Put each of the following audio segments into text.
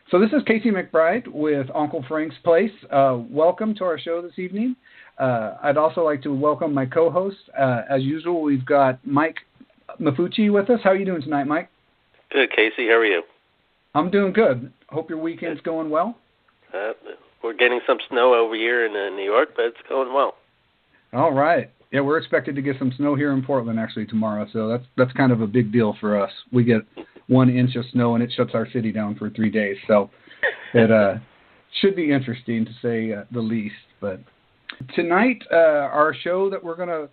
So this is Casey McBride with Uncle Frank's Place. Welcome to our show this evening. I'd also like to welcome my co-host. As usual, we've got Mike Mafucci with us. How are you doing tonight, Mike? Good, Casey. How are you? I'm doing good. Hope your weekend's going well. We're getting some snow over here in New York, but it's going well. All right. Yeah, we're expected to get some snow here in Portland actually tomorrow, so that's kind of a big deal for us. We get 1 inch of snow and it shuts our city down for 3 days, so it should be interesting to say the least. But tonight, our show that we're going to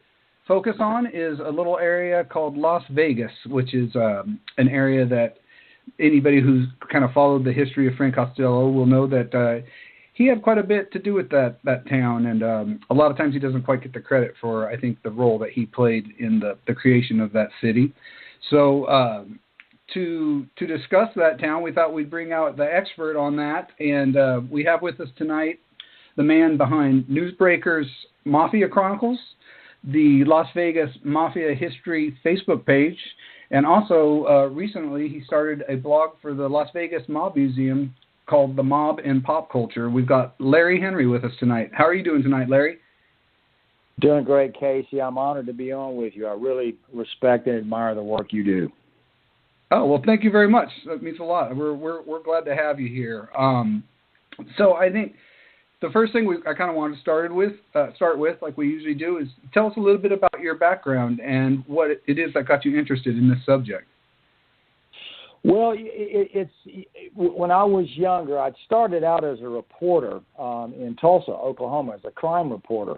focus on is a little area called Las Vegas, which is an area that anybody who's kind of followed the history of Frank Costello will know that he had quite a bit to do with that town, and a lot of times he doesn't quite get the credit for, I think, the role that he played in the creation of that city. So to discuss that town, we thought we'd bring out the expert on that, and we have with us tonight the man behind Newsbreaker's Mafia Chronicles, the Las Vegas Mafia History Facebook page, and also recently he started a blog for the Las Vegas Mob Museum called The Mob and Pop Culture. We've got Larry Henry with us tonight. How are you doing tonight, Larry? Doing great, Casey. I'm honored to be on with you. I really respect and admire the work you do. Oh, well, thank you very much. That means a lot. We're glad to have you here. So I think the first thing I kind of want to start with, like we usually do, is tell us a little bit about your background and what it is that got you interested in this subject. Well, it's when I was younger, I started out as a reporter in Tulsa, Oklahoma, as a crime reporter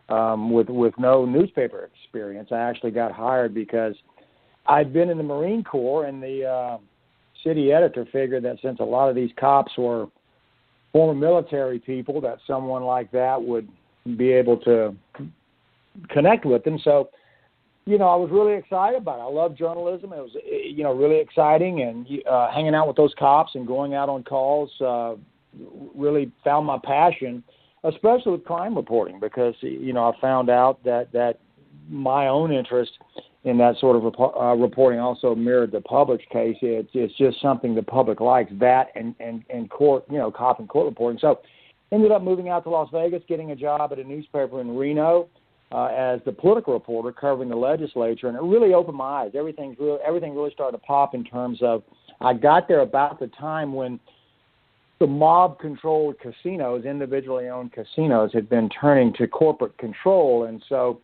with no newspaper experience. I actually got hired because I'd been in the Marine Corps, and the city editor figured that since a lot of these cops were former military people, that someone like that would be able to connect with them. So, I was really excited about it. I love journalism. It was, really exciting, and hanging out with those cops and going out on calls really found my passion, especially with crime reporting, because, I found out that my own interest in that sort of reporting also mirrored the public's case. It's just something the public likes, that and court, cop and court reporting. So ended up moving out to Las Vegas, getting a job at a newspaper in Reno as the political reporter covering the legislature, and it really opened my eyes. Everything really started to pop in terms of, I got there about the time when the mob-controlled casinos, individually owned casinos, had been turning to corporate control. And so,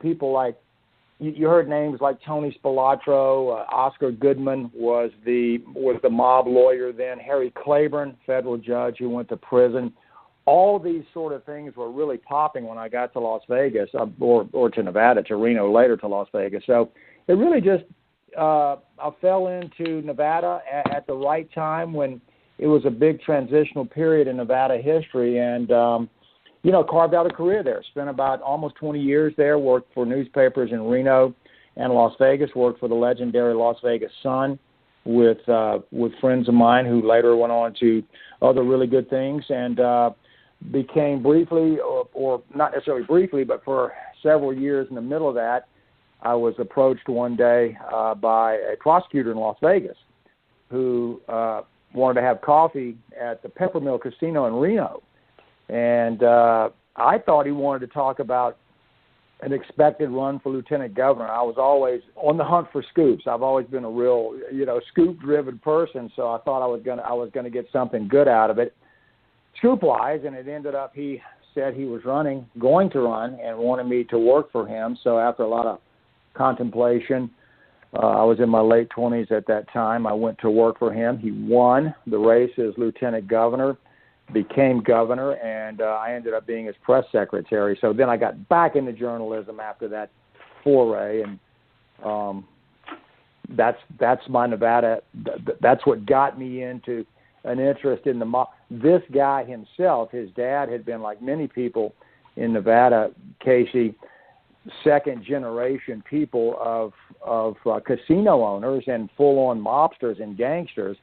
people like, you heard names like Tony Spilatro, Oscar Goodman was the mob lawyer then, Harry Claiborne, federal judge who went to prison. All these sort of things were really popping when I got to Las Vegas, or to Nevada, to Reno, later to Las Vegas. So it really just, I fell into Nevada at the right time when it was a big transitional period in Nevada history, and carved out a career there. Spent about almost 20 years there, worked for newspapers in Reno and Las Vegas, worked for the legendary Las Vegas Sun with friends of mine who later went on to other really good things, and became briefly, or not necessarily briefly, but for several years in the middle of that, I was approached one day by a prosecutor in Las Vegas who wanted to have coffee at the Peppermill Casino in Reno. And I thought he wanted to talk about an expected run for lieutenant governor. I was always on the hunt for scoops. I've always been a real, scoop-driven person, so I thought I was gonna get something good out of it, scoop-wise, and it ended up he said he was going to run, and wanted me to work for him. So after a lot of contemplation, I was in my late 20s at that time. I went to work for him. He won the race as lieutenant governor, became governor, and I ended up being his press secretary. So then I got back into journalism after that foray, and that's my Nevada. That's what got me into an interest in the mob. This guy himself, his dad had been, like many people in Nevada, Casey, second-generation people of casino owners and full-on mobsters and gangsters.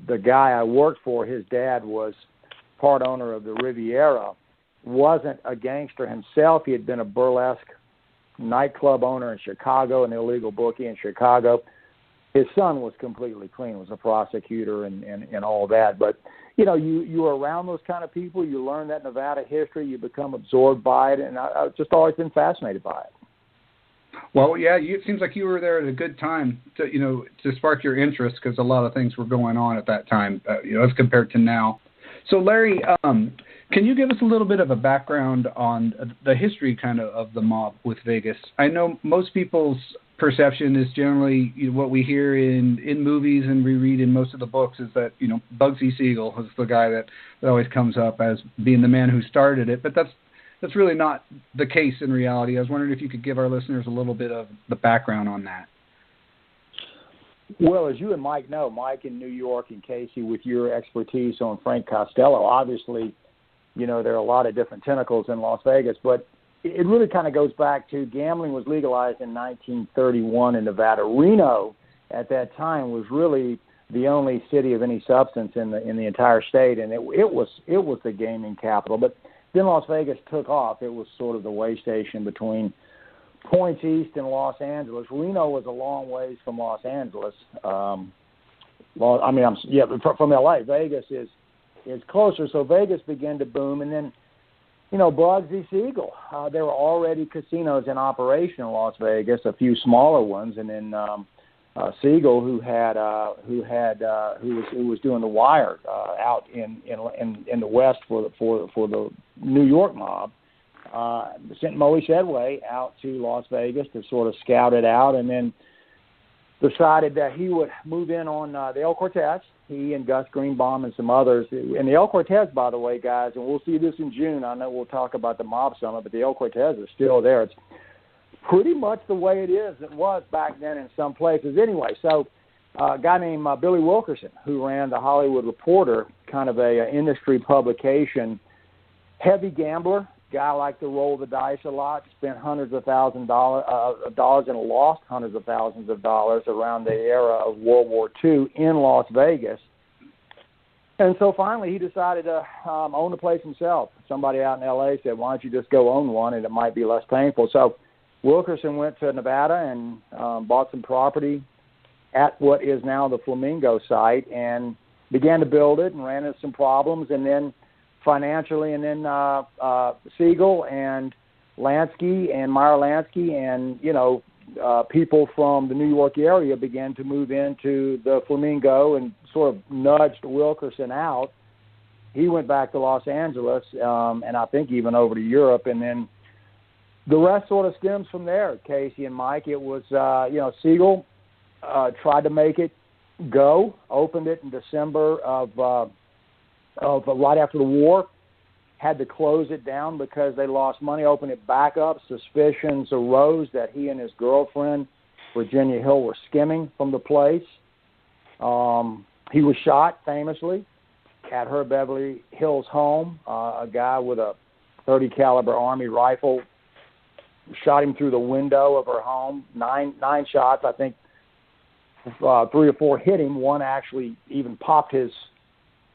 The guy I worked for, his dad was part owner of the Riviera, wasn't a gangster himself. He had been a burlesque nightclub owner in Chicago, an illegal bookie in Chicago. his son was completely clean, was a prosecutor and all that. But, you are around those kind of people. You learn that Nevada history. You become absorbed by it. And I've just always been fascinated by it. Well, yeah, it seems like you were there at a good time to spark your interest, because a lot of things were going on at that time, as compared to now. So, Larry, can you give us a little bit of a background on the history kind of the mob with Vegas? I know most people's perception is generally what we hear in movies and we read in most of the books is that, Bugsy Siegel is the guy that always comes up as being the man who started it. But that's really not the case in reality. I was wondering if you could give our listeners a little bit of the background on that. Well, as you and Mike know, Mike in New York and Casey, with your expertise on Frank Costello, obviously, there are a lot of different tentacles in Las Vegas, but it really kind of goes back to gambling was legalized in 1931 in Nevada. Reno at that time was really the only city of any substance in the entire state, and it was the gaming capital. But then Las Vegas took off. It was sort of the way station between points east and Los Angeles. Reno was a long ways from Los Angeles. From LA. Vegas is closer, so Vegas began to boom, and then Bugsy Siegel. There were already casinos in operation in Las Vegas, a few smaller ones, and then Siegel, who was doing the wire out in the West for the New York mob, sent Moe Shedway out to Las Vegas to sort of scout it out, and then decided that he would move in on the El Cortez. He and Gus Greenbaum and some others. And the El Cortez, by the way, guys, and we'll see this in June. I know we'll talk about the Mob Summit, but the El Cortez is still there. It's pretty much the way it was back then in some places. Anyway, so a guy named Billy Wilkerson, who ran the Hollywood Reporter, kind of a industry publication, heavy gambler, guy liked to roll the dice a lot, spent hundreds of thousands of dollars and lost hundreds of thousands of dollars around the era of World War II in Las Vegas. And so finally he decided to own the place himself. Somebody out in L.A. said, why don't you just go own one and it might be less painful. So Wilkerson went to Nevada and bought some property at what is now the Flamingo site and began to build it and ran into some problems, and then financially, and then Siegel and Lansky and Meyer Lansky and, people from the New York area began to move into the Flamingo and sort of nudged Wilkerson out. He went back to Los Angeles and I think even over to Europe, and then the rest sort of stems from there, Casey and Mike. It was, Siegel tried to make it go, opened it in December of right after the war, had to close it down because they lost money, opened it back up. Suspicions arose that he and his girlfriend, Virginia Hill, were skimming from the place. He was shot famously at her Beverly Hills home. A guy with a .30 caliber Army rifle shot him through the window of her home. Nine shots, I think 3 or 4 hit him. One actually even popped his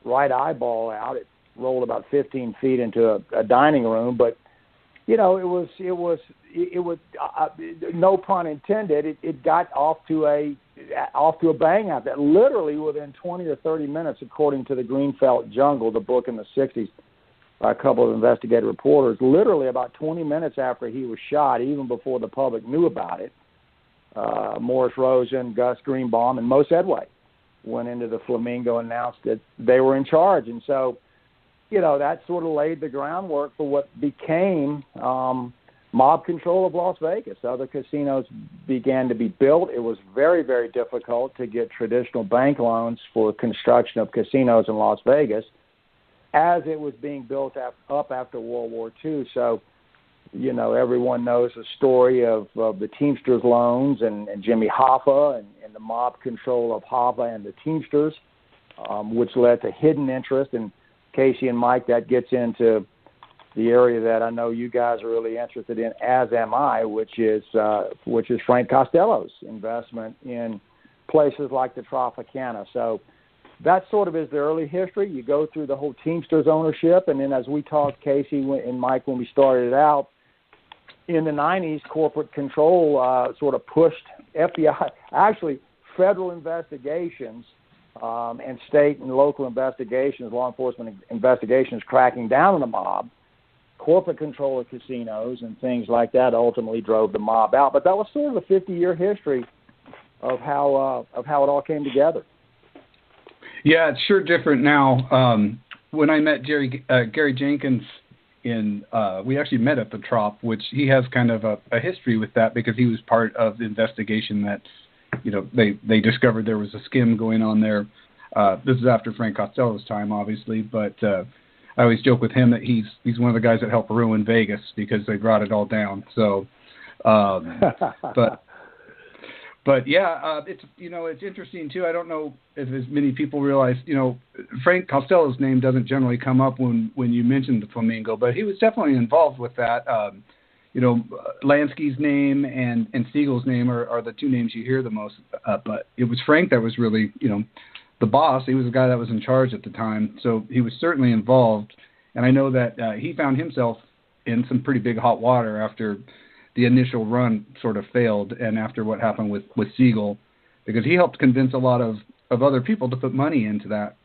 right eyeball out. It rolled about 15 feet into a dining room, but it was no pun intended. It got off to a bang out that literally within 20 or 30 minutes, according to the Greenfelt Jungle, the book in the 60s by a couple of investigative reporters, literally about 20 minutes after he was shot, even before the public knew about it, Morris Rosen, Gus Greenbaum, and Moe Shedway went into the Flamingo and announced that they were in charge. And so, that sort of laid the groundwork for what became mob control of Las Vegas. Other casinos began to be built. It was very, very difficult to get traditional bank loans for construction of casinos in Las Vegas as it was being built up after World War II. So, everyone knows the story of the Teamsters loans and Jimmy Hoffa and the mob control of Hoffa and the Teamsters, which led to hidden interest. And Casey and Mike, that gets into the area that I know you guys are really interested in, as am I, which is Frank Costello's investment in places like the Tropicana. So that sort of is the early history. You go through the whole Teamsters ownership, and then as we talked, Casey and Mike, when we started out, in the 90s, corporate control sort of pushed FBI. Actually, federal investigations and state and local investigations, law enforcement investigations cracking down on the mob, corporate control of casinos and things like that ultimately drove the mob out. But that was sort of the 50-year history of how it all came together. Yeah, it's sure different now. When I met Gary Jenkins we actually met at the Trop, which he has kind of a history with that because he was part of the investigation that, they discovered there was a skim going on there. This is after Frank Costello's time, obviously, but I always joke with him that he's one of the guys that helped ruin Vegas because they brought it all down. So, but yeah, it's interesting too. I don't know if as many people realize, Frank Costello's name doesn't generally come up when you mention the Flamingo, but he was definitely involved with that. Lansky's name and Siegel's name are the two names you hear the most. But it was Frank that was really, the boss. He was the guy that was in charge at the time. So he was certainly involved. And I know that he found himself in some pretty big hot water after the initial run sort of failed and after what happened with Siegel, because he helped convince a lot of other people to put money into that,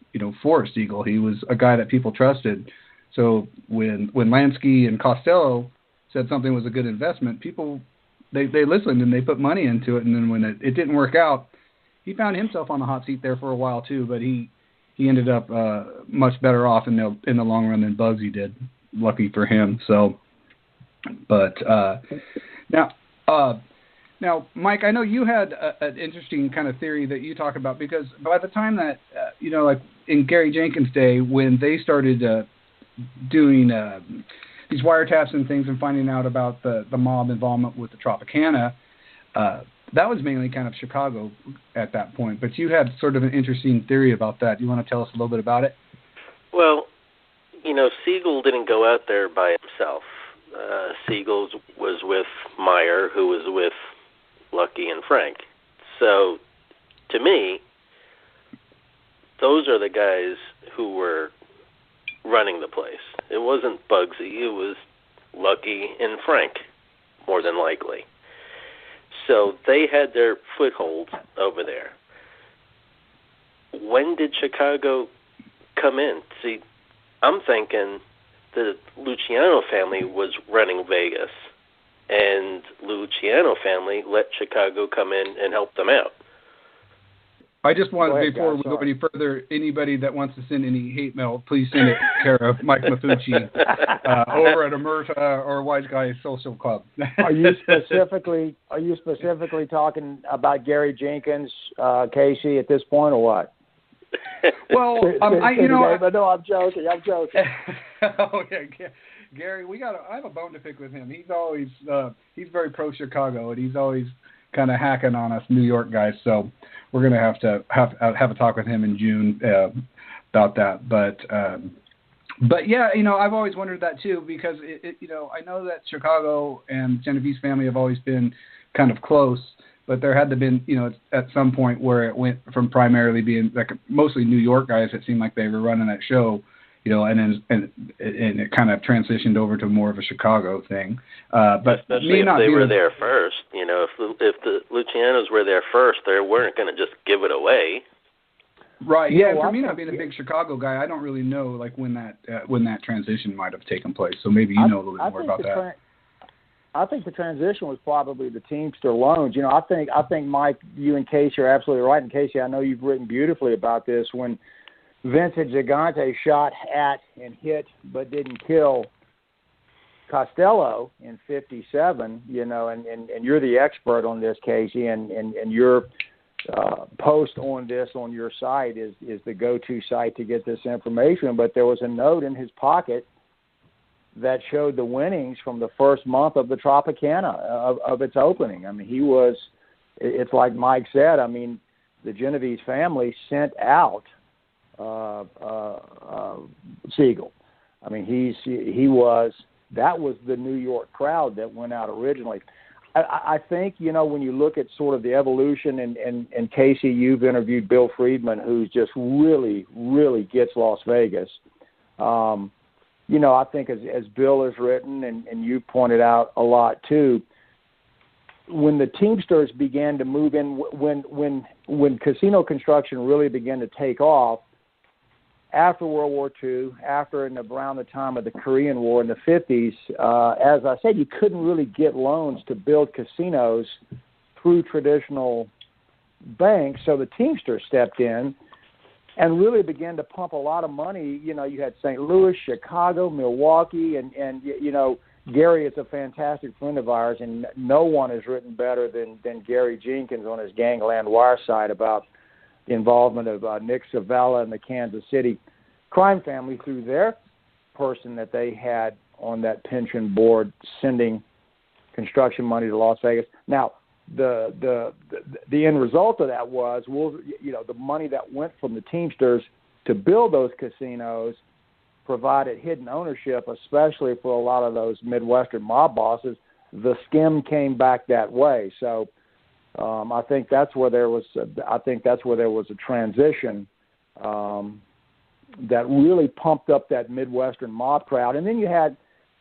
for Siegel. He was a guy that people trusted. So when Lansky and Costello said something was a good investment, people, they listened and they put money into it. And then when it didn't work out, he found himself on the hot seat there for a while too, but he ended up much better off in the long run than Bugsy did. Lucky for him. So, but now, Mike, I know you had an interesting kind of theory that you talk about, because by the time that like in Gary Jenkins' day, when they started doing these wiretaps and things and finding out about the mob involvement with the Tropicana, that was mainly kind of Chicago at that point. But you had sort of an interesting theory about that. You want to tell us a little bit about it? Well, Siegel didn't go out there by himself. Siegel was with Meyer, who was with Lucky and Frank. So, to me, those are the guys who were running the place. It wasn't Bugsy. It was Lucky and Frank, more than likely. So they had their foothold over there. When did Chicago come in? See, I'm thinking the Luciano family was running Vegas, and Luciano family let Chicago come in and help them out. I just want, before we go any further, anybody that wants to send any hate mail, please send it care of Mike Mafucci over at Omerta or Wise Guy Social Club. Are you specifically talking about Gary Jenkins, Casey, at this point, or what? Well, no, I'm joking. Oh yeah, Gary, I have a bone to pick with him. He's always he's very pro Chicago, and he's always kind of hacking on us New York guys. So we're gonna have to have a talk with him in June about that. But yeah, I've always wondered that too, because I know that Chicago and Genevieve's family have always been kind of close. But there had to been, at some point where it went from primarily being like mostly New York guys that seemed like they were running that show, and it kind of transitioned over to more of a Chicago thing. But especially if they were there first, if the Lucianos were there first, they weren't going to just give it away. Right. Yeah. For me, not being a big Chicago guy, I don't really know like when that transition might have taken place. So maybe you know a little bit more about that. I think the transition was probably the Teamster loans. I think Mike, you and Casey are absolutely right. And Casey, I know you've written beautifully about this. When Vincent Gigante shot at and hit but didn't kill Costello in '57, and you're the expert on this, Casey, and your post on this on your site is the go-to site to get this information. But there was a note in his pocket that showed the winnings from the first month of the Tropicana of its opening. I mean, it's like Mike said, the Genovese family sent out Siegel. That was the New York crowd that went out originally. I think, when you look at sort of the evolution, and Casey, you've interviewed Bill Friedman, who's just really, really gets Las Vegas. I think as Bill has written, and you pointed out a lot too, when the Teamsters began to move in, when casino construction really began to take off after World War II, after and around the time of the Korean War in the 50s, as I said, you couldn't really get loans to build casinos through traditional banks, so the Teamsters stepped in and really began to pump a lot of money. You know, you had St. Louis, Chicago, Milwaukee, and you know, Gary is a fantastic friend of ours, and no one has written better than Gary Jenkins on his Gangland Wire site about the involvement of Nick Savella and the Kansas City crime family through their person that they had on that pension board sending construction money to Las Vegas. Now, the end result of that was, you know, the money that went from the Teamsters to build those casinos provided hidden ownership, especially for a lot of those Midwestern mob bosses. The skim came back that way. So I think that's where there was a transition that really pumped up that Midwestern mob crowd. And then you had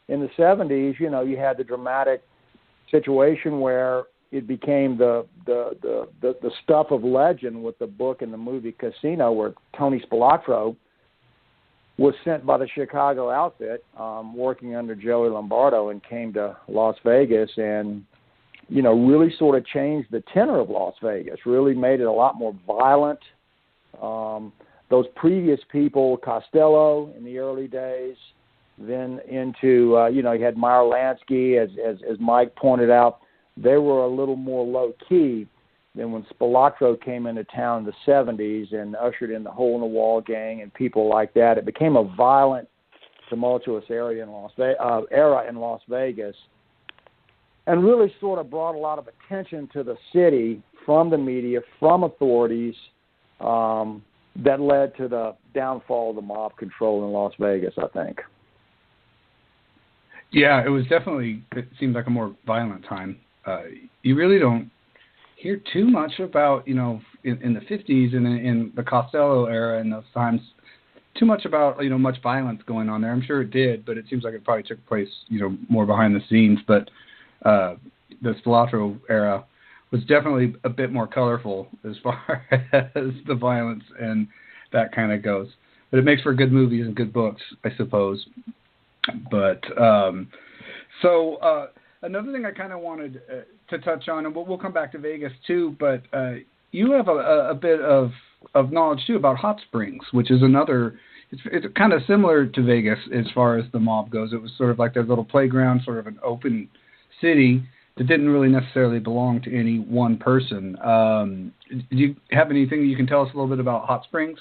in the 70s, you know, you had the dramatic situation where it became the stuff of legend with the book and the movie Casino, where Tony Spilotro was sent by the Chicago outfit, working under Joey Lombardo, and came to Las Vegas and, you know, really sort of changed the tenor of Las Vegas, really made it a lot more violent. Those previous people, Costello in the early days, then into, you know, you had Meyer Lansky, as Mike pointed out, they were a little more low-key than when Spilotro came into town in the 70s and ushered in the Hole-in-the-Wall gang and people like that. It became a violent, tumultuous era in Las Vegas, and really sort of brought a lot of attention to the city from the media, from authorities, that led to the downfall of the mob control in Las Vegas, I think. Yeah, it was definitely, it seemed like a more violent time. You really don't hear too much about, you know, in the 50s and in the Costello era and those times, too much about, you know, much violence going on there. I'm sure it did, but it seems like it probably took place, you know, more behind the scenes. But the Spilotro era was definitely a bit more colorful as far as the violence and that kind of goes. But it makes for good movies and good books, I suppose. But another thing I kind of wanted to touch on, and we'll come back to Vegas too, but you have a bit of knowledge too about hot springs, which is another, it's kind of similar to Vegas as far as the mob goes. It was sort of like their little playground, sort of an open city that didn't really necessarily belong to any one person. Do you have anything you can tell us a little bit about hot springs?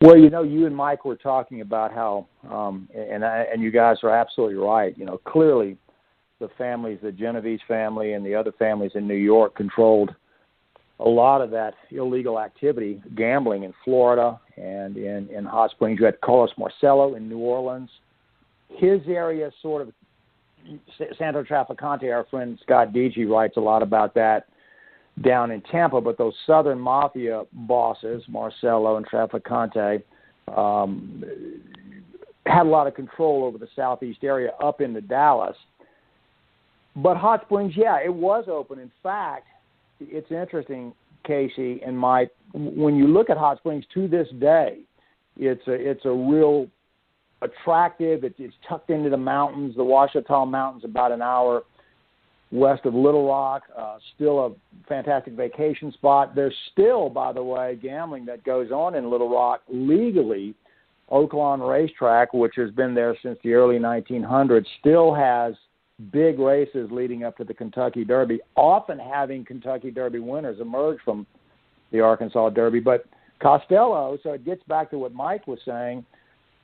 Well, you know, you and Mike were talking about how, and you guys are absolutely right. You know, clearly the families, the Genovese family and the other families in New York, controlled a lot of that illegal activity, gambling in Florida and in Hot Springs. You had Carlos Marcello in New Orleans. His area sort of, Santo Trafficante, our friend Scott Deege writes a lot about that down in Tampa, but those Southern Mafia bosses, Marcello and Trafficante, had a lot of control over the southeast area up into Dallas. But Hot Springs, yeah, it was open. In fact, it's interesting, Casey and Mike, when you look at Hot Springs to this day, it's a real attractive, it's tucked into the mountains, the Ouachita Mountains, about an hour west of Little Rock, still a fantastic vacation spot. There's still, by the way, gambling that goes on in Little Rock legally. Oaklawn Racetrack, which has been there since the early 1900s, still has big races leading up to the Kentucky Derby, often having Kentucky Derby winners emerge from the Arkansas Derby. But Costello, so it gets back to what Mike was saying,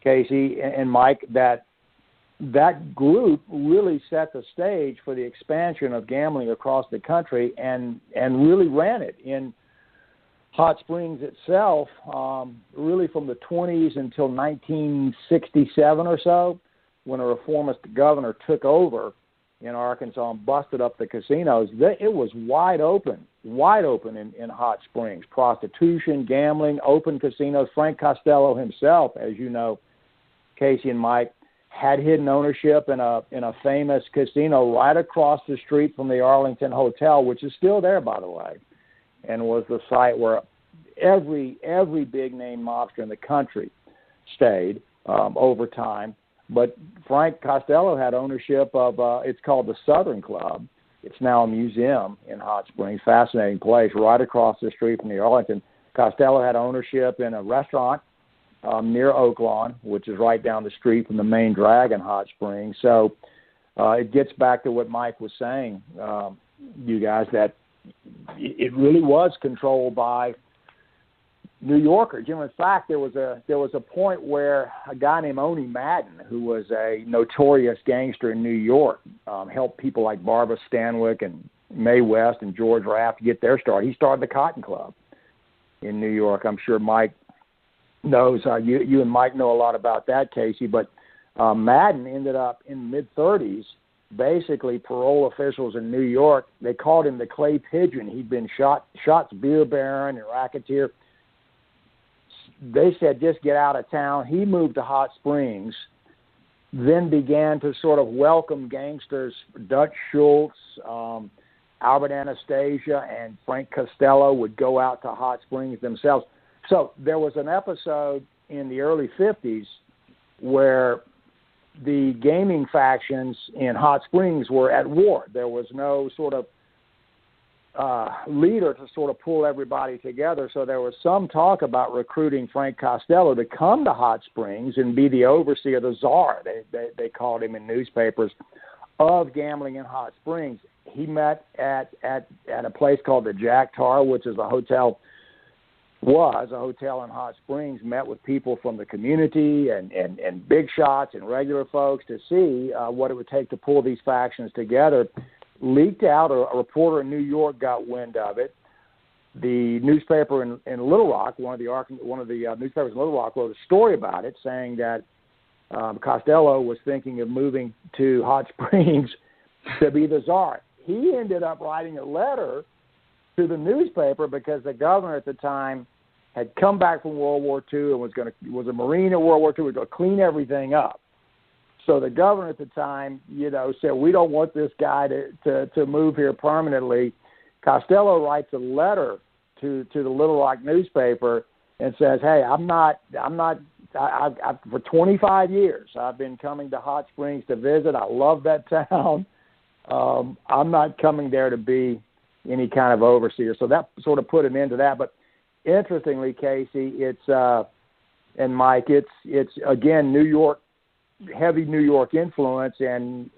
Casey and Mike, that group really set the stage for the expansion of gambling across the country and really ran it in Hot Springs itself, really from the 20s until 1967 or so, when a reformist governor took over in Arkansas and busted up the casinos. It was wide open in Hot Springs. Prostitution, gambling, open casinos. Frank Costello himself, as you know, Casey and Mike, had hidden ownership in a famous casino right across the street from the Arlington Hotel, which is still there, by the way, and was the site where every big name mobster in the country stayed over time. But Frank Costello had ownership of it's called the Southern Club. It's now a museum in Hot Springs, fascinating place right across the street from the Arlington. Costello had ownership in a restaurant near Oaklawn, which is right down the street from the main drag in Hot Springs. So it gets back to what Mike was saying, you guys, that it really was controlled by New Yorkers. In fact, there was a point where a guy named Oni Madden, who was a notorious gangster in New York, helped people like Barbara Stanwyck and Mae West and George Raft get their start. He started the Cotton Club in New York. I'm sure Mike knows. You and Mike know a lot about that, Casey. But Madden ended up in the mid-30s. Basically, parole officials in New York, they called him the Clay Pigeon. He'd been shot's beer baron and racketeer. They said, just get out of town. He moved to Hot Springs, then began to sort of welcome gangsters. Dutch Schultz, Albert Anastasia, and Frank Costello would go out to Hot Springs themselves. So there was an episode in the early 50s where the gaming factions in Hot Springs were at war. There was no sort of leader to sort of pull everybody together. So there was some talk about recruiting Frank Costello to come to Hot Springs and be the overseer, the czar, they called him in newspapers, of gambling in Hot Springs. He met at a place called the Jack Tar, which is a hotel in Hot Springs, met with people from the community and big shots and regular folks to see what it would take to pull these factions together. Leaked out. A reporter in New York got wind of it. The newspaper in Little Rock, one of the newspapers in Little Rock, wrote a story about it, saying that Costello was thinking of moving to Hot Springs to be the czar. He ended up writing a letter to the newspaper because the governor at the time had come back from World War II and was a Marine in World War II, was going to clean everything up. So the governor at the time, said, we don't want this guy to move here permanently. Costello writes a letter to the Little Rock newspaper and says, hey, I've for 25 years, I've been coming to Hot Springs to visit. I love that town. I'm not coming there to be any kind of overseer. So that sort of put an end to that. But interestingly, Casey, and Mike, it's again, New York, heavy New York influence, and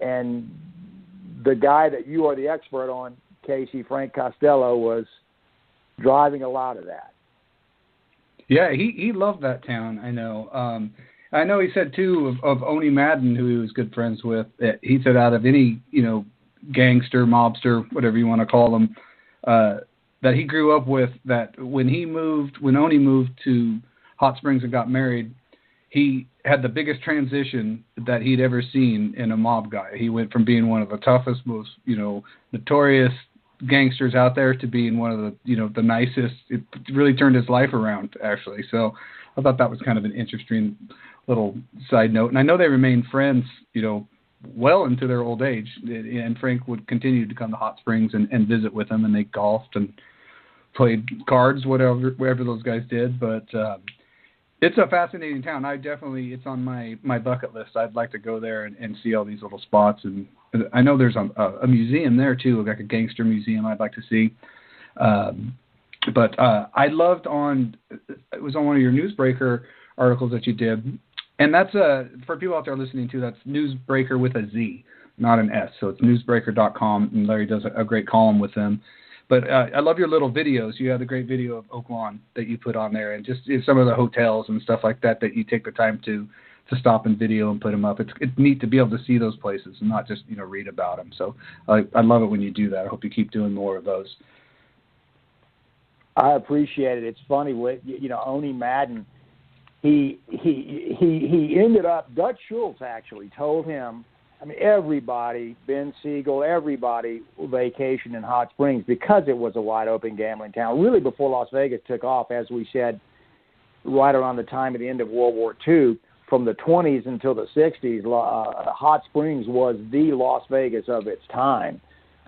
the guy that you are the expert on, Casey, Frank Costello, was driving a lot of that. Yeah, he loved that town. I know. I know he said too of Oni Madden, who he was good friends with. That he said out of any gangster, mobster, whatever you want to call them, that he grew up with. That when Oni moved to Hot Springs and got married, he had the biggest transition that he'd ever seen in a mob guy. He went from being one of the toughest, most, notorious gangsters out there to being one of the, the nicest. It really turned his life around, actually. So I thought that was kind of an interesting little side note. And I know they remained friends, well into their old age. And Frank would continue to come to Hot Springs and visit with him, and they golfed and played cards, whatever those guys did. But, it's a fascinating town. It's on my bucket list. I'd like to go there and see all these little spots. And I know there's a museum there too, like a gangster museum I'd like to see. But I loved it was on one of your Newsbreaker articles that you did. And that's for people out there listening to, that's Newsbreaker with a Z, not an S. So it's newsbreaker.com, and Larry does a great column with them. But I love your little videos. You had a great video of Oaklawn that you put on there, and just some of the hotels and stuff like that you take the time to stop and video and put them up. It's neat to be able to see those places and not just read about them. So I love it when you do that. I hope you keep doing more of those. I appreciate it. It's funny, Oni Madden. He ended up. Dutch Schultz actually told him. I mean, everybody, Ben Siegel, everybody vacationed in Hot Springs because it was a wide-open gambling town. Really, before Las Vegas took off, as we said, right around the time of the end of World War II, from the 20s until the 60s, Hot Springs was the Las Vegas of its time.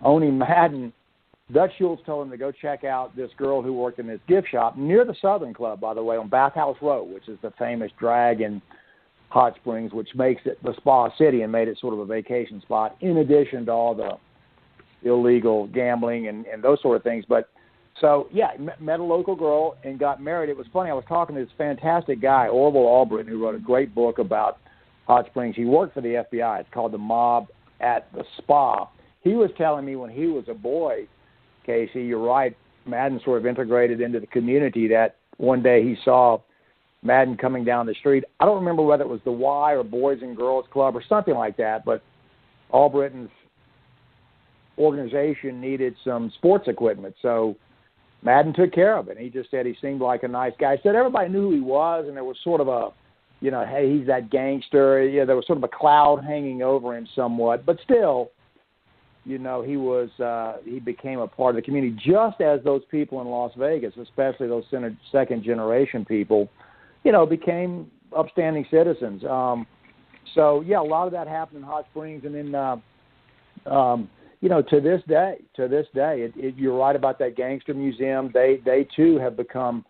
Owning Madden, Dutch Schultz told him to go check out this girl who worked in this gift shop near the Southern Club, by the way, on Bathhouse Road, which is the famous drag in Hot Springs, which makes it the spa city and made it sort of a vacation spot, in addition to all the illegal gambling and those sort of things. But so, yeah, met a local girl and got married. It was funny. I was talking to this fantastic guy, Orville Albritton, who wrote a great book about Hot Springs. He worked for the FBI. It's called The Mob at the Spa. He was telling me when he was a boy, Casey, you're right, Madden sort of integrated into the community, that one day he saw Madden coming down the street. I don't remember whether it was the Y or Boys and Girls Club or something like that, but Albritton's organization needed some sports equipment. So Madden took care of it. He just said he seemed like a nice guy. He said everybody knew who he was, and there was sort of a, hey, he's that gangster. Yeah, there was sort of a cloud hanging over him somewhat, but still, he became a part of the community, just as those people in Las Vegas, especially those second-generation people, became upstanding citizens. So, yeah, a lot of that happened in Hot Springs, and then, to this day, you're right about that gangster museum. They too have become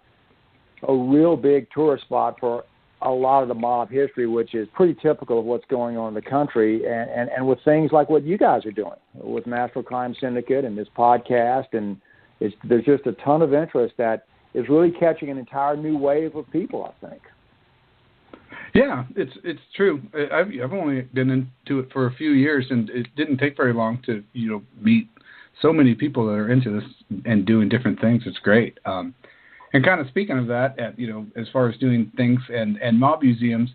a real big tourist spot for a lot of the mob history, which is pretty typical of what's going on in the country, and with things like what you guys are doing with National Crime Syndicate and this podcast, and there's just a ton of interest that is really catching an entire new wave of people, I think. Yeah, it's true. I've only been into it for a few years, and it didn't take very long to meet so many people that are into this and doing different things. It's great. And kind of speaking of that, as far as doing things and mob museums,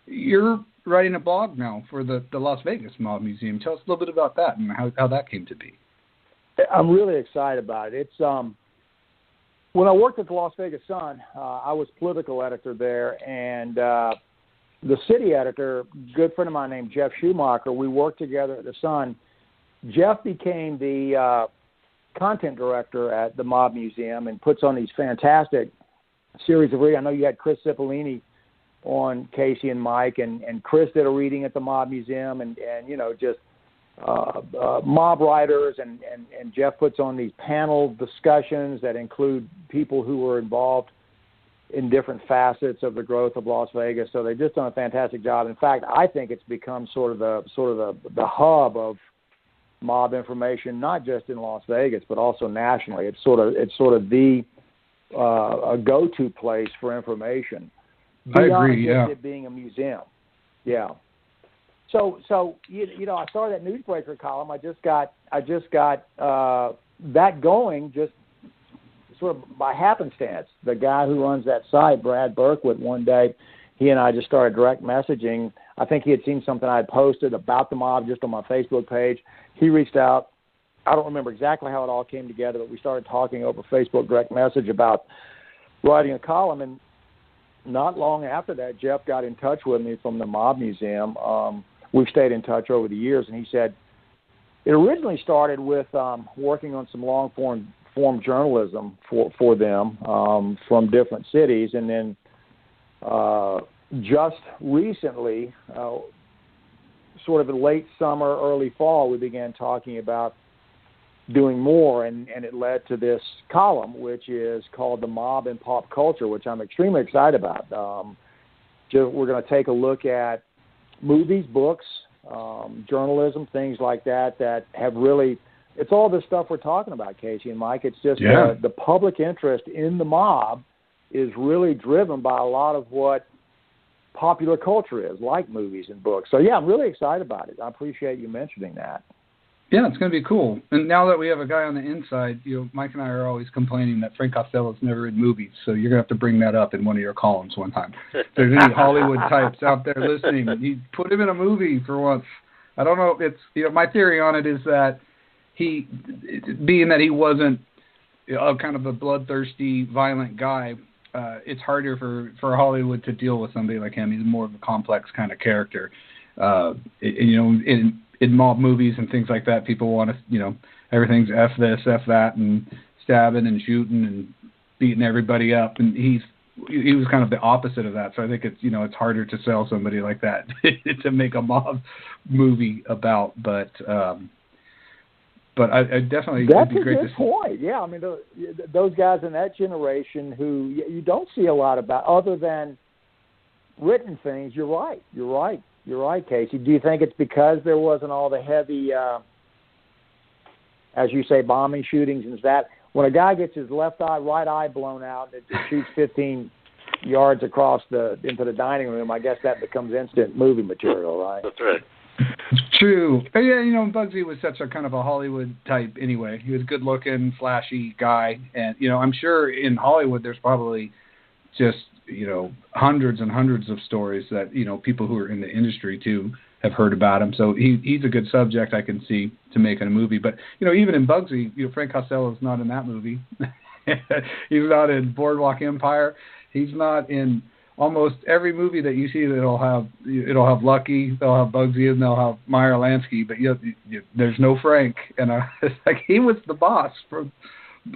you're writing a blog now for the Las Vegas Mob Museum. Tell us a little bit about that and how that came to be. I'm really excited about it. It's when I worked at the Las Vegas Sun, I was political editor there, and the city editor, good friend of mine named Jeff Schumacher, we worked together at the Sun. Jeff became the content director at the Mob Museum and puts on these fantastic series of readings. I know you had Chris Cipollini on, Casey and Mike, and Chris did a reading at the Mob Museum, and just mob writers, and Jeff puts on these panel discussions that include people who were involved in different facets of the growth of Las Vegas. So they've just done a fantastic job. In fact, I think it's become sort of the hub of mob information, not just in Las Vegas, but also nationally. It's sort of the a go-to place for information. I agree. Yeah. It being a museum. Yeah. So I started that newsbreaker column. I just got that going just sort of by happenstance. The guy who runs that site, Brad Berkwood, one day, he and I just started direct messaging. I think he had seen something I had posted about the mob just on my Facebook page. He reached out. I don't remember exactly how it all came together, but we started talking over Facebook direct message about writing a column. And not long after that, Jeff got in touch with me from the Mob Museum. We've stayed in touch over the years, and he said it originally started with working on some long-form journalism for them from different cities, and then just recently, sort of in late summer, early fall, we began talking about doing more, and it led to this column, which is called The Mob and Pop Culture, which I'm extremely excited about. We're going to take a look at movies, books, journalism, things like that have really, it's all this stuff we're talking about, Casey and Mike. It's just the public interest in the mob is really driven by a lot of what popular culture is, like movies and books. So, yeah, I'm really excited about it. I appreciate you mentioning that. Yeah, it's going to be cool. And now that we have a guy on the inside, Mike and I are always complaining that Frank Costello's never in movies, so you're going to have to bring that up in one of your columns one time. If there's any Hollywood types out there listening, you put him in a movie for once. I don't know. It's my theory on it is that being that he wasn't kind of a bloodthirsty, violent guy, it's harder for Hollywood to deal with somebody like him. He's more of a complex kind of character. In mob movies and things like that, people want to, everything's F this, F that, and stabbing and shooting and beating everybody up. And he's he was kind of the opposite of that. So I think it's, it's harder to sell somebody like that to make a mob movie about. But I definitely, that's it'd be great a good point. Yeah, I mean, those guys in that generation who you don't see a lot about other than written things. You're right, Casey. Do you think it's because there wasn't all the heavy, as you say, bombing shootings and that? When a guy gets his right eye blown out and it shoots 15 yards across into the dining room, I guess that becomes instant movie material, right? That's right. True. Yeah, Bugsy was such a kind of a Hollywood type anyway. He was a good-looking, flashy guy. And, I'm sure in Hollywood there's probably just, hundreds and hundreds of stories that, people who are in the industry, too, have heard about him. So he's a good subject I can see to make in a movie. But, even in Bugsy, Frank Costello's not in that movie. He's not in Boardwalk Empire. He's not in almost every movie that you see. It'll have Lucky, they'll have Bugsy, and they'll have Meyer Lansky. But there's no Frank. And it's like he was the boss for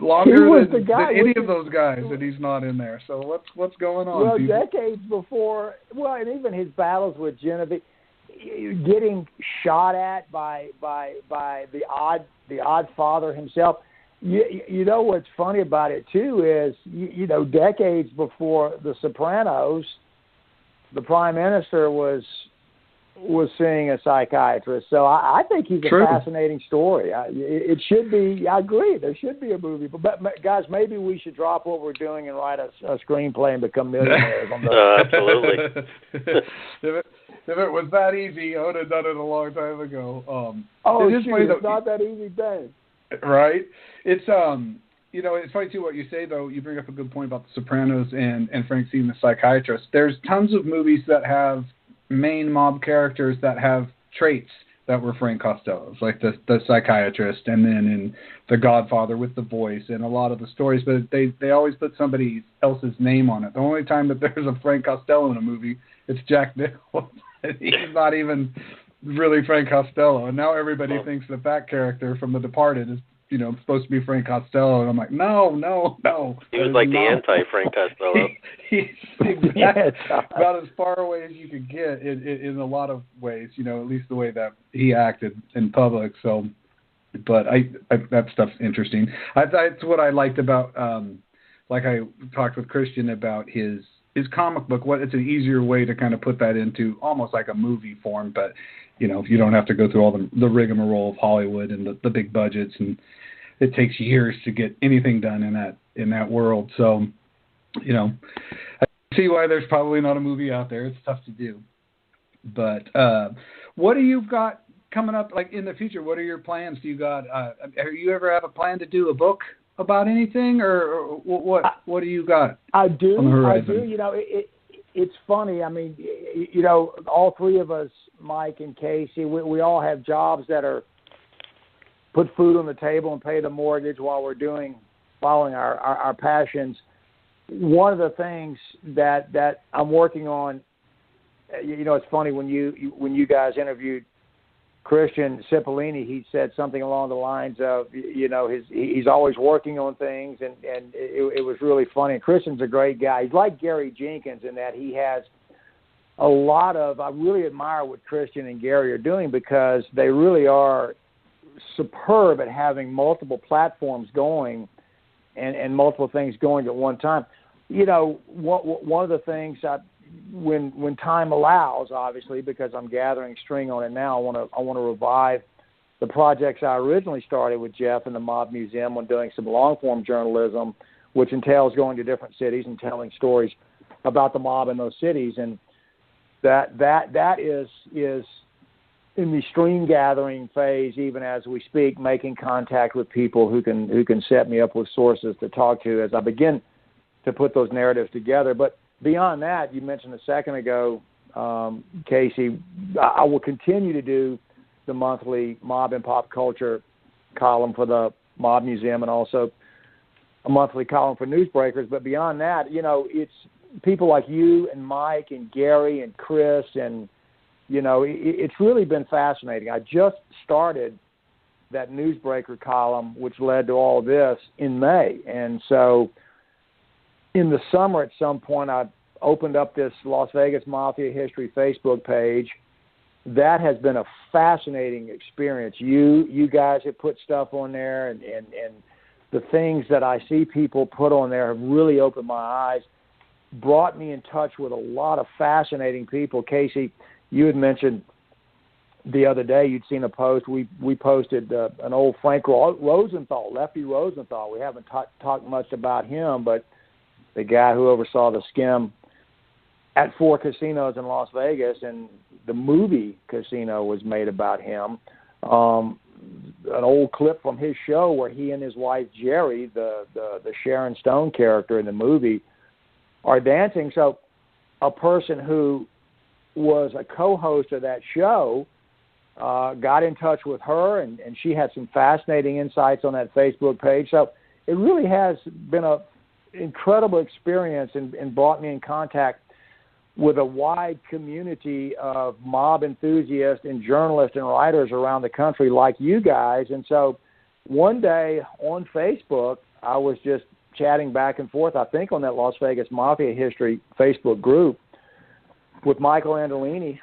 longer than any of those guys, and he's not in there. So what's going on? Well, people? Decades before, and even his battles with Genevieve, getting shot at by the odd father himself. You know what's funny about it too is decades before The Sopranos, the Prime Minister was seeing a psychiatrist. So I think he's a fascinating story. It should be. I agree. There should be a movie. But guys, maybe we should drop what we're doing and write a screenplay and become millionaires. Absolutely. If it was that easy, I would have done it a long time ago. It's not that easy thing. Right. It's it's funny too what you say though. You bring up a good point about The Sopranos and Frank seeing the psychiatrist. There's tons of movies that have main mob characters that have traits that were Frank Costello's, like the psychiatrist, and then in The Godfather with the voice, and a lot of the stories. But they always put somebody else's name on it. The only time that there's a Frank Costello in a movie, it's Jack Nicholson. He's not even really Frank Costello, and now everybody thinks that character from The Departed is supposed to be Frank Costello, and I'm like, no. He was like the anti-Frank Costello. He's about as far away as you could get in a lot of ways, at least the way that he acted in public. So, but that stuff's interesting. That's what I liked about, like I talked with Christian about his comic book. It's an easier way to kind of put that into almost like a movie form, but you don't have to go through all the rigmarole of Hollywood and the big budgets, and it takes years to get anything done in that world. So, I see why there's probably not a movie out there. It's tough to do. But what do you got coming up, like in the future? What are your plans? Do you ever have a plan to do a book about anything, or what do you got? I do. On the horizon? I do. It's funny. I mean, all three of us, Mike and Casey, we all have jobs that are put food on the table and pay the mortgage while we're following our passions. One of the things that I'm working on, it's funny when you guys interviewed Christian Cipollini, he said something along the lines of, he's always working on things, and it was really funny. And Christian's a great guy. He's like Gary Jenkins in that he has a lot of, I really admire what Christian and Gary are doing, because they really are superb at having multiple platforms going and multiple things going at one time. One of the things when time allows, obviously, because I'm gathering string on it now, I want to revive the projects I originally started with Jeff in the Mob Museum on doing some long-form journalism, which entails going to different cities and telling stories about the mob in those cities. And that is in the stream gathering phase, even as we speak, making contact with people who can set me up with sources to talk to as I begin to put those narratives together. But beyond that, you mentioned a second ago, Casey, I will continue to do the monthly mob and pop culture column for the Mob Museum, and also a monthly column for Newsbreakers. But beyond that, it's people like you and Mike and Gary and Chris, and it's really been fascinating. I just started that Newsbreaker column, which led to all of this in May, and so in the summer at some point, I opened up this Las Vegas Mafia History Facebook page. That has been a fascinating experience. You guys have put stuff on there, and the things that I see people put on there have really opened my eyes, brought me in touch with a lot of fascinating people. Casey, you had mentioned the other day you'd seen a post. We posted an old Frank Rosenthal, Lefty Rosenthal. We haven't talked much about him, but the guy who oversaw the skim at 4 casinos in Las Vegas, and the movie Casino was made about him. An old clip from his show where he and his wife Jerry, the Sharon Stone character in the movie, are dancing. So a person who was a co-host of that show got in touch with her, and she had some fascinating insights on that Facebook page. So it really has been an incredible experience and brought me in contact with a wide community of mob enthusiasts and journalists and writers around the country like you guys. And so one day on Facebook, I was just chatting back and forth, I think on that Las Vegas Mafia History Facebook group, with Michael Andolini,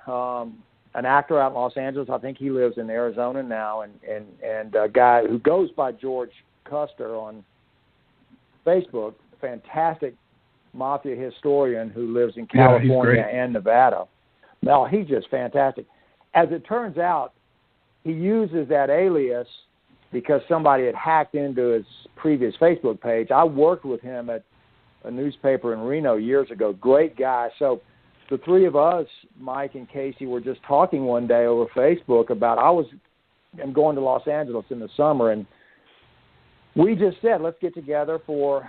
an actor out in Los Angeles. I think he lives in Arizona now, and a guy who goes by George Custer on Facebook, fantastic Mafia historian who lives in California and Nevada. No, he's just fantastic. As it turns out, he uses that alias because somebody had hacked into his previous Facebook page. I worked with him at a newspaper in Reno years ago. Great guy. So the three of us, Mike and Casey, were just talking one day over Facebook about I'm going to Los Angeles in the summer, and we just said, let's get together for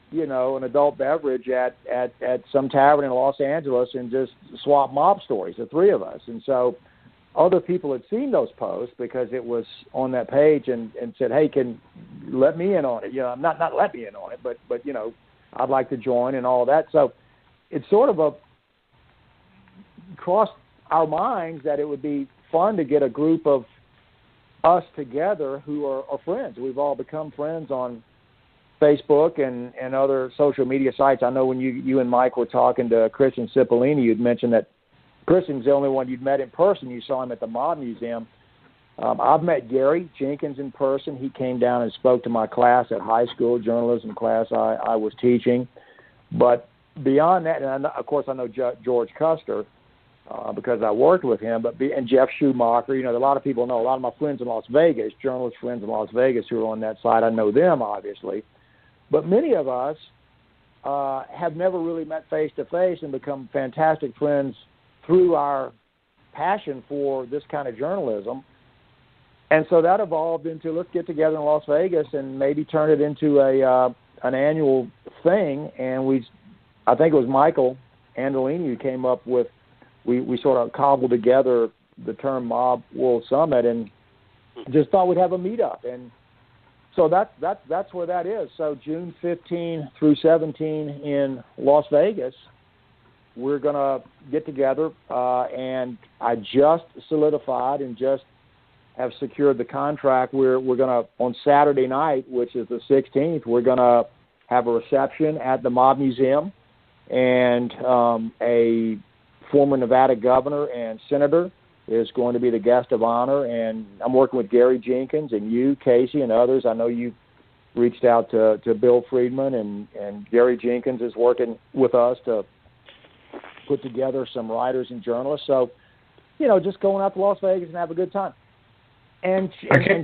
an adult beverage at some tavern in Los Angeles and just swap mob stories, the three of us. And so other people had seen those posts because it was on that page and said, hey, can let me in on it. Not let me in on it, but I'd like to join and all that. So it sort of crossed our minds that it would be fun to get a group of us together who are friends. We've all become friends on Facebook and other social media sites. I know when you and Mike were talking to Christian Cipollini, you'd mentioned that Christian's the only one you'd met in person. You saw him at the Mob Museum. I've met Gary Jenkins in person. He came down and spoke to my class at high school, journalism class I was teaching. But beyond that, and of course I know George Custer because I worked with him, and Jeff Schumacher. A lot of people know, a lot of my friends in Las Vegas, journalist friends in Las Vegas who are on that side, I know them, obviously. But many of us have never really met face-to-face and become fantastic friends through our passion for this kind of journalism. And so that evolved into, let's get together in Las Vegas and maybe turn it into an annual thing. And I think it was Michael Andolini who came up with, we sort of cobbled together the term Mob World Summit and just thought we'd have a meetup. And so that's where that is. So June 15 through 17 in Las Vegas, we're going to get together, and I just solidified and just have secured the contract. We're going to, on Saturday night, which is the 16th, we're going to have a reception at the Mob Museum, and a former Nevada governor and senator is going to be the guest of honor, and I'm working with Gary Jenkins and you, Casey, and others. I know you've reached out to Bill Friedman, and Gary Jenkins is working with us to put together some writers and journalists. So, just going out to Las Vegas and have a good time. And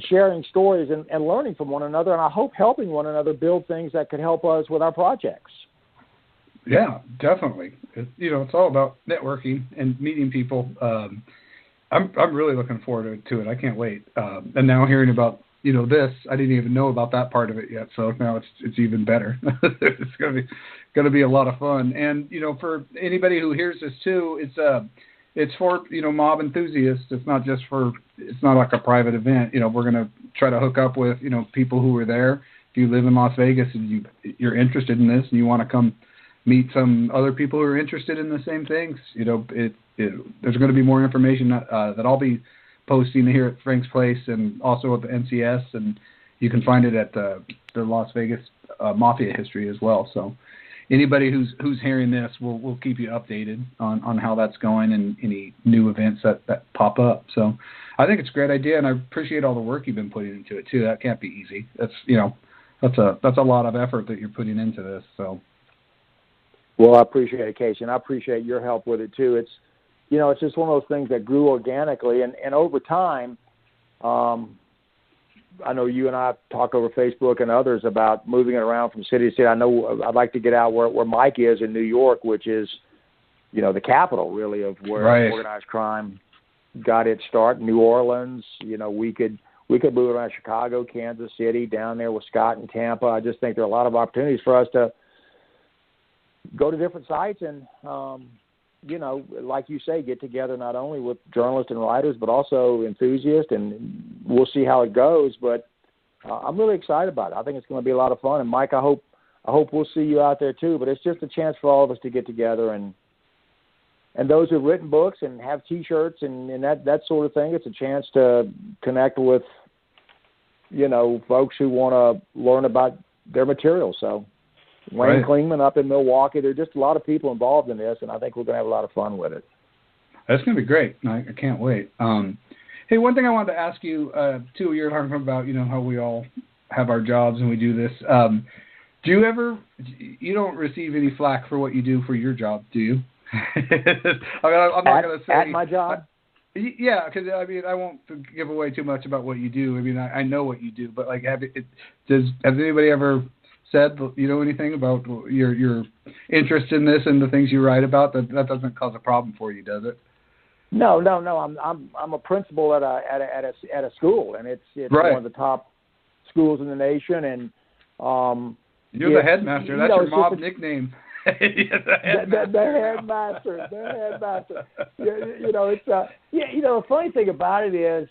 sharing stories and learning from one another, and I hope helping one another build things that could help us with our projects. Yeah, definitely. It's all about networking and meeting people. I'm really looking forward to it. I can't wait. And now hearing about this, I didn't even know about that part of it yet. So now it's even better. It's gonna be a lot of fun. And for anybody who hears this too, it's for mob enthusiasts. It's not like a private event. We're gonna try to hook up with people who are there. If you live in Las Vegas and you're interested in this and you want to come meet some other people who are interested in the same things, there's going to be more information that I'll be posting here at Frank's Place and also at the NCS, and you can find it at the Las Vegas Mafia history as well. So anybody who's hearing this, we'll keep you updated on how that's going and any new events that pop up. So I think it's a great idea, and I appreciate all the work you've been putting into it too. That can't be easy. That's a lot of effort that you're putting into this. So. Well, I appreciate it, Casey, and I appreciate your help with it too. It's just one of those things that grew organically, and over time, I know you and I talk over Facebook and others about moving it around from city to city. I know I'd like to get out where Mike is in New York, which is, the capital really of where organized crime got its start. New Orleans, we could move around Chicago, Kansas City, down there with Scott and Tampa. I just think there are a lot of opportunities for us to go to different sites and, like you say, get together not only with journalists and writers, but also enthusiasts, and we'll see how it goes. But I'm really excited about it. I think it's going to be a lot of fun. And Mike, I hope we'll see you out there too. But it's just a chance for all of us to get together, and those who've written books and have T-shirts and that sort of thing. It's a chance to connect with, folks who want to learn about their material. So. Wayne Klingman up in Milwaukee. There are just a lot of people involved in this, and I think we're going to have a lot of fun with it. That's going to be great. I can't wait. Hey, one thing I wanted to ask you, too, you're talking about, how we all have our jobs and we do this. You don't receive any flack for what you do for your job, do you? I'm not going to say. At my job? Yeah, because, I won't give away too much about what you do. I know what you do, but, has anybody ever said anything about your interest in this and the things you write about? That doesn't cause a problem for you, does it? No. I'm a principal at a school, and it's one of the top schools in the nation. And you're the headmaster. That's your mob nickname. The headmaster. The funny thing about it is,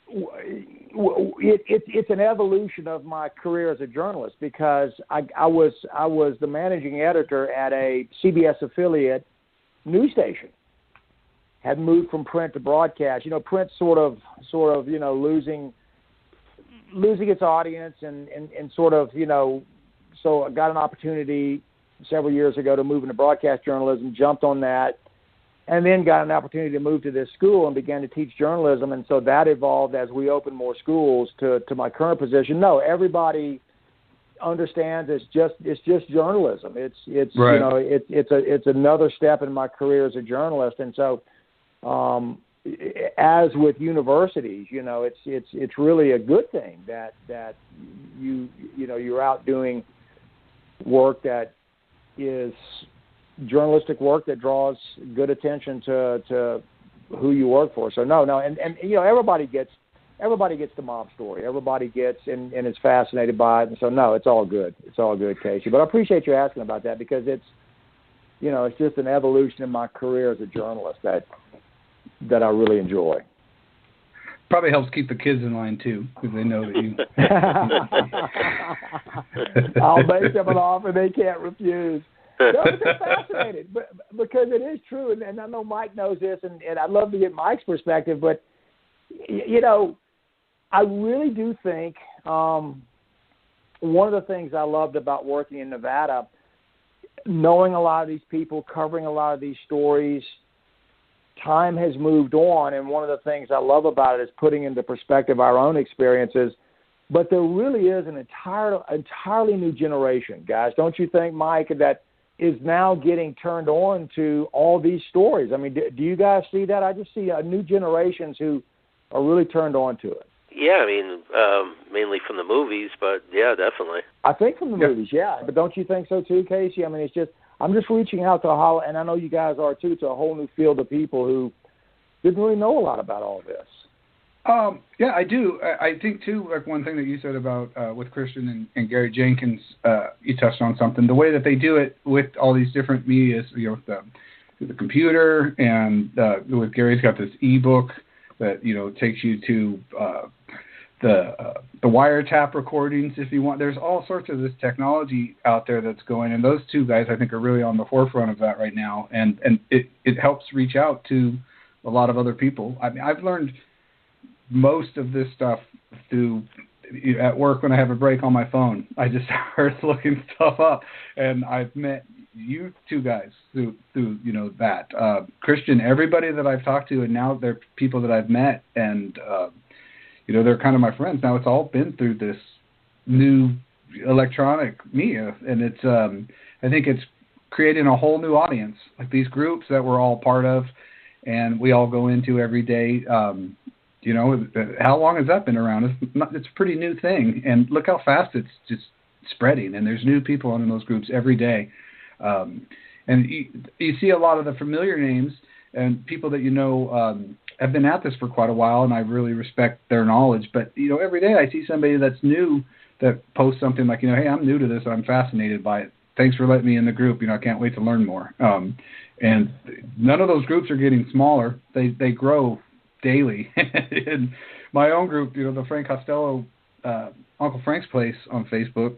it's an evolution of my career as a journalist, because I was the managing editor at a CBS affiliate news station. Had moved from print to broadcast. Print sort of losing its audience and sort of so I got an opportunity several years ago to move into broadcast journalism. Jumped on that. And then got an opportunity to move to this school and began to teach journalism. And so that evolved as we opened more schools to my current position. No, everybody understands it's just journalism. It's right. It's another step in my career as a journalist. And so, as with universities, it's really a good thing that you're out doing work that is journalistic work that draws good attention to who you work for. So no, and everybody gets the mob story. Everybody gets and is fascinated by it. And so no, it's all good. It's all good, Casey. But I appreciate you asking about that, because it's just an evolution in my career as a journalist that I really enjoy. Probably helps keep the kids in line too, because they know that you. I'll make them an offer they can't refuse. No, but they're fascinated, because it is true, and I know Mike knows this, and I'd love to get Mike's perspective, but, I really do think one of the things I loved about working in Nevada, knowing a lot of these people, covering a lot of these stories, time has moved on, and one of the things I love about it is putting into perspective our own experiences. But there really is an entirely new generation, guys. Don't you think, Mike, that is now getting turned on to all these stories? Do you guys see that? I just see new generations who are really turned on to it. Yeah, mainly from the movies, but yeah, definitely. I think from the movies, yeah. But don't you think so too, Casey? I'm just reaching out to and I know you guys are too, to a whole new field of people who didn't really know a lot about all this. Yeah, I do. I think, too, one thing that you said about with Christian and Gary Jenkins, you touched on something. The way that they do it with all these different medias, through the computer, and with Gary's got this ebook that, takes you to the wiretap recordings if you want. There's all sorts of this technology out there that's going, and those two guys, I think, are really on the forefront of that right now, and it helps reach out to a lot of other people. I've learned most of this stuff through at work when I have a break on my phone, I just start looking stuff up, and I've met you two guys through that Christian, everybody that I've talked to, and now they're people that I've met, and they're kind of my friends now. It's all been through this new electronic media, and it's I think it's creating a whole new audience, like these groups that we're all part of and we all go into every day. How long has that been around? It's a pretty new thing, and look how fast it's just spreading, and there's new people in those groups every day. And you see a lot of the familiar names and people that have been at this for quite a while, and I really respect their knowledge. But every day I see somebody that's new that posts something like, hey, I'm new to this, I'm fascinated by it. Thanks for letting me in the group. I can't wait to learn more. And none of those groups are getting smaller. They grow daily. In my own group, the Frank Costello, Uncle Frank's Place on Facebook.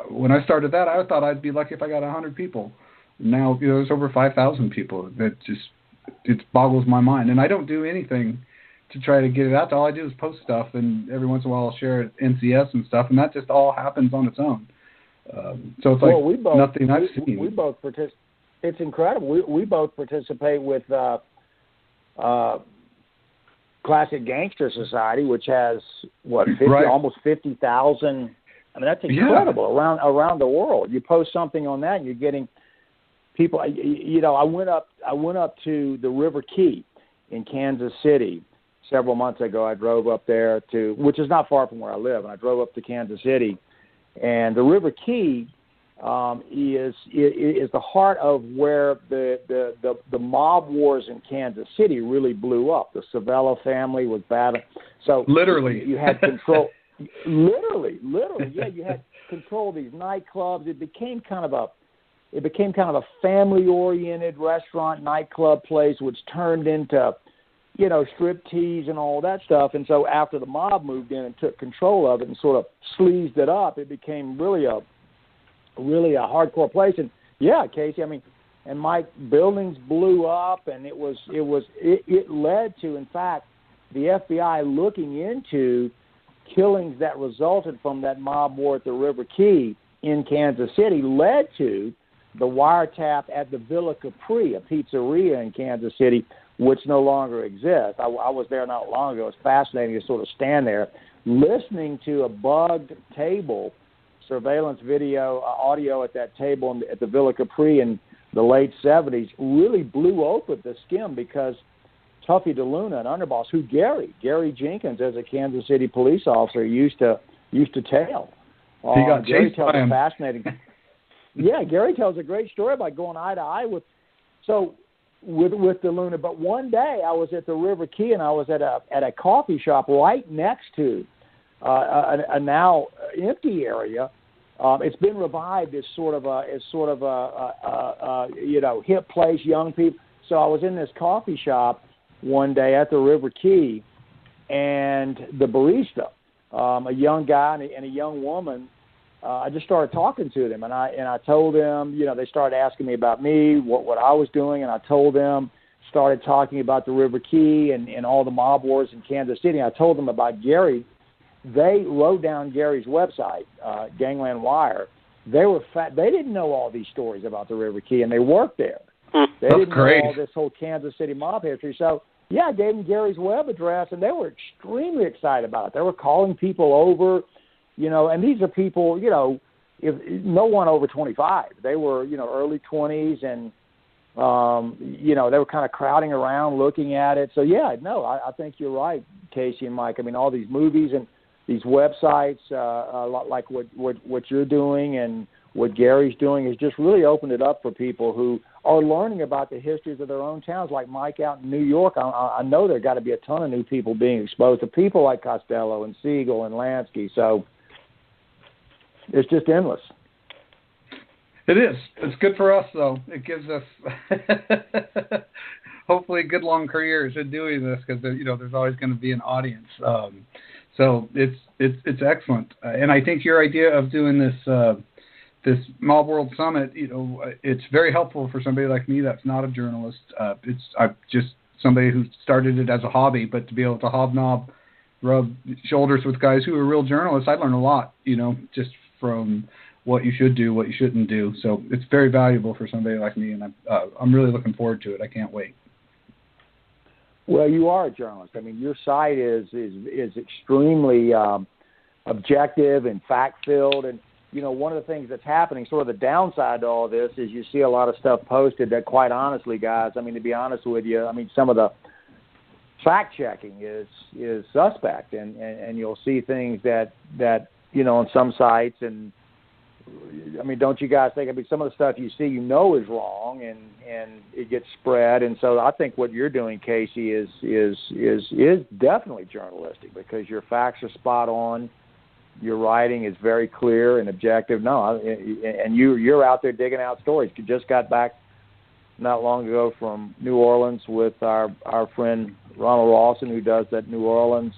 When I started that, I thought I'd be lucky if I got 100 people. Now, there's over 5,000 people. It boggles my mind. And I don't do anything to try to get it out. All I do is post stuff, and every once in a while I'll share it at NCS and stuff, and that just all happens on its own. So it's like nothing I've seen. We both participate. It's incredible. We both participate with Classic Gangster Society, which has almost 50,000. I mean, that's incredible around the world. You post something on that, and you're getting people. I went up to the River Key in Kansas City several months ago. I drove up there which is not far from where I live, and I drove up to Kansas City, and the River Key is the heart of where the mob wars in Kansas City really blew up. The Savella family was battling. So literally, you had control. literally, yeah. You had control of these nightclubs. It became kind of a family-oriented restaurant nightclub place, which turned into strip tease and all that stuff. And so after the mob moved in and took control of it and sort of sleazed it up, it became really a hardcore place. And yeah, Casey, I mean, and Mike, buildings blew up, and it led to, in fact, the FBI looking into killings that resulted from that mob war at the River Key in Kansas City, led to the wiretap at the Villa Capri, a pizzeria in Kansas City, which no longer exists. I was there not long ago. It's fascinating to sort of stand there listening to a bugged table, surveillance video, audio at that table at the Villa Capri in the late 70s really blew open the skim, because Tuffy DeLuna, an underboss, who Gary Jenkins, as a Kansas City police officer, used to tail. He got Gary chased tells by him. a fascinating. Yeah, Gary tells a great story about going eye to eye with DeLuna. But one day I was at the River Key, and I was at a coffee shop right next to a now empty area. It's been revived as sort of a hip place, young people. So I was in this coffee shop one day at the River Key, and the barista, a young guy and a young woman, I just started talking to them, and I told them, they started asking me about me, what I was doing, and I told them, started talking about the River Key and all the mob wars in Kansas City. I told them about Gary. They wrote down Gary's website, Gangland Wire. They didn't know all these stories about the River Key, and they worked there. They didn't know all this whole Kansas City mob history. So, yeah, I gave them Gary's web address, and they were extremely excited about it. They were calling people over, and these are people, if no one over 25. They were, early 20s, and, they were kind of crowding around looking at it. So, yeah, no, I think you're right, Casey and Mike. I mean, all these movies and these websites, like what you're doing and what Gary's doing, has just really opened it up for people who are learning about the histories of their own towns. Like Mike out in New York, I know there got to be a ton of new people being exposed to people like Costello and Siegel and Lansky. So it's just endless. It is. It's good for us, though. It gives us hopefully good long careers in doing this, because there's always going to be an audience. So it's excellent, and I think your idea of doing this Mob World Summit, it's very helpful for somebody like me that's not a journalist. I'm just somebody who started it as a hobby, but to be able to hobnob rub shoulders with guys who are real journalists, I learn a lot, just from what you should do, what you shouldn't do. So it's very valuable for somebody like me, and I'm really looking forward to it. I can't wait. Well, you are a journalist. I mean, your site is extremely objective and fact-filled. And, one of the things that's happening, sort of the downside to all this, is you see a lot of stuff posted that, quite honestly, guys, I mean, to be honest with you, I mean, some of the fact-checking is suspect. And you'll see things that on some sites, and I mean, don't you guys think? I mean, some of the stuff you see, is wrong, and it gets spread. And so I think what you're doing, Casey, is definitely journalistic, because your facts are spot on, your writing is very clear and objective. And you're out there digging out stories. You just got back not long ago from New Orleans with our friend Ronald Rawson, who does that New Orleans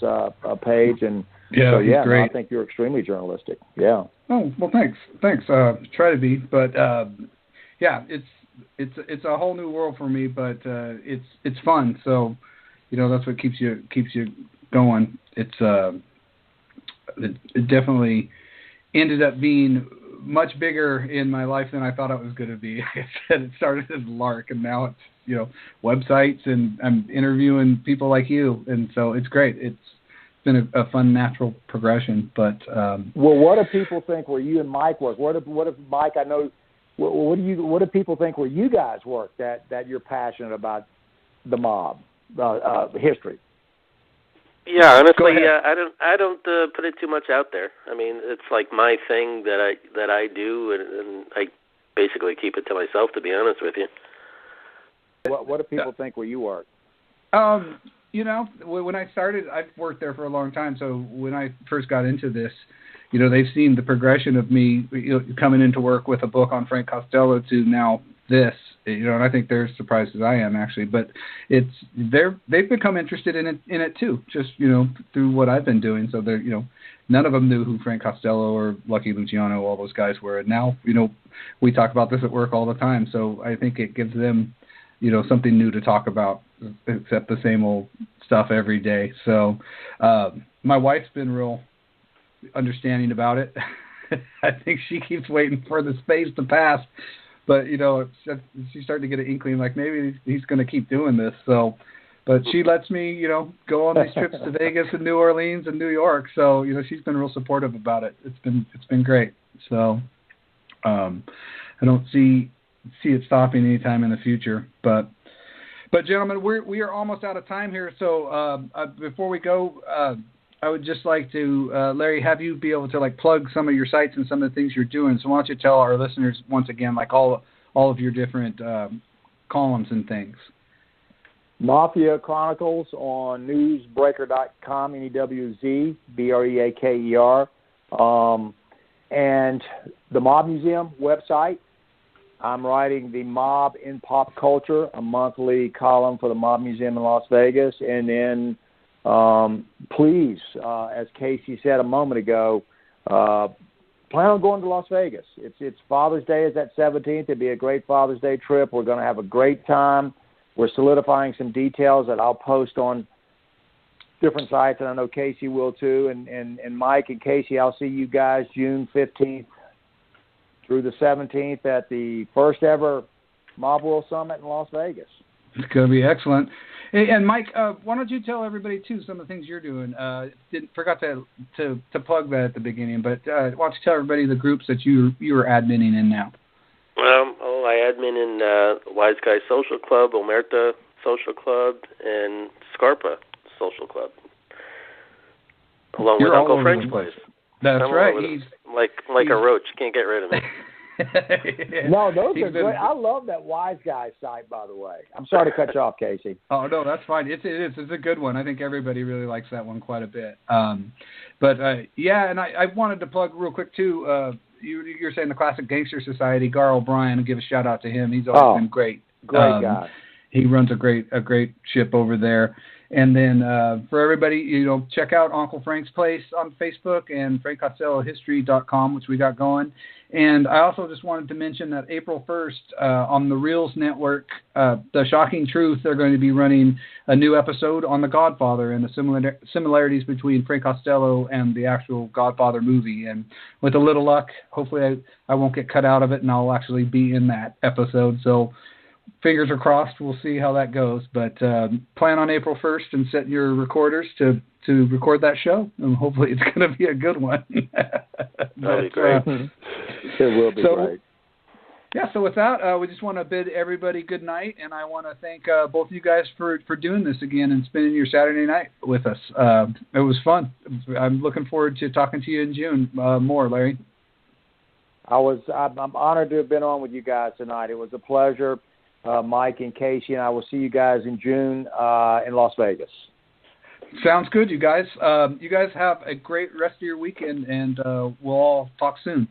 page, and great. I think you're extremely journalistic. Yeah. Oh, well, thanks. Try to be, but it's a whole new world for me, but it's fun. So, that's what keeps you going. It definitely ended up being much bigger in my life than I thought it was going to be. Like I said, it started as a lark, and now it's websites, and I'm interviewing people like you, and so it's great. It's been a fun, natural progression. But well, what do people think where you and Mike work? What if Mike? I know. What do people think where you guys work that you're passionate about the mob history? Yeah, honestly, I don't put it too much out there. I mean, it's like my thing that I do, and I basically keep it to myself, to be honest with you. What do people think where you work? When I started, I've worked there for a long time. So when I first got into this, they've seen the progression of me coming into work with a book on Frank Costello to now this, and I think they're as surprised as I am, actually. But they've become interested in it too, just through what I've been doing. So they're none of them knew who Frank Costello or Lucky Luciano, all those guys were. And now we talk about this at work all the time. So I think it gives them something new to talk about, except the same old stuff every day. So my wife's been real understanding about it. I think she keeps waiting for the space to pass, but she's starting to get an inkling like maybe he's going to keep doing this. So, but she lets me go on these trips to Vegas and New Orleans and New York. So she's been real supportive about it. It's been great. So I don't see it stopping anytime in the future. But gentlemen, we are almost out of time here. So before we go, I would just like to, Larry, have you be able to plug some of your sites and some of the things you're doing. So why don't you tell our listeners once again, all of your different columns and things. Mafia Chronicles on newsbreaker.com, NEWZ, BREAKER, and the Mob Museum website. I'm writing the Mob in Pop Culture, a monthly column for the Mob Museum in Las Vegas. And then please, as Casey said a moment ago, plan on going to Las Vegas. It's Father's Day is that 17th. It'd be a great Father's Day trip. We're going to have a great time. We're solidifying some details that I'll post on different sites, and I know Casey will too. And Mike and Casey, I'll see you guys June 15th through the 17th at the first ever Mob World Summit in Las Vegas. It's going to be excellent. And Mike, why don't you tell everybody too some of the things you're doing? Forgot to plug that at the beginning, but why don't you tell everybody the groups that you are adminning in now? I admin in Wise Guy Social Club, Omerta Social Club, and Scarpa Social Club, along with Uncle French Place. That's right. He's like a roach. Can't get rid of me. No, those are great. I love that Wise Guy site, by the way. I'm sorry to cut you off, Casey. Oh, no, that's fine. It is. It's a good one. I think everybody really likes that one quite a bit. Yeah, and I wanted to plug real quick, too. You're saying the Classic Gangster Society, Gar O'Brien, give a shout-out to him. He's always been great. Great guy. He runs a great ship over there. And then for everybody, check out Uncle Frank's Place on Facebook and frankcostellohistory.com, which we got going. And I also just wanted to mention that April 1st on the Reels Network, The Shocking Truth, they're going to be running a new episode on The Godfather and the similarities between Frank Costello and the actual Godfather movie. And with a little luck, hopefully I won't get cut out of it and I'll actually be in that episode. So fingers are crossed. We'll see how that goes. But plan on April 1st and set your recorders to record that show. And hopefully it's going to be a good one. That'll be great. It will be great. Yeah, so with that, we just want to bid everybody good night. And I want to thank both of you guys for doing this again and spending your Saturday night with us. It was fun. I'm looking forward to talking to you in June more, Larry. I'm honored to have been on with you guys tonight. It was a pleasure. Mike and Casey and I will see you guys in June in Las Vegas. Sounds good, you guys. You guys have a great rest of your weekend, and we'll all talk soon.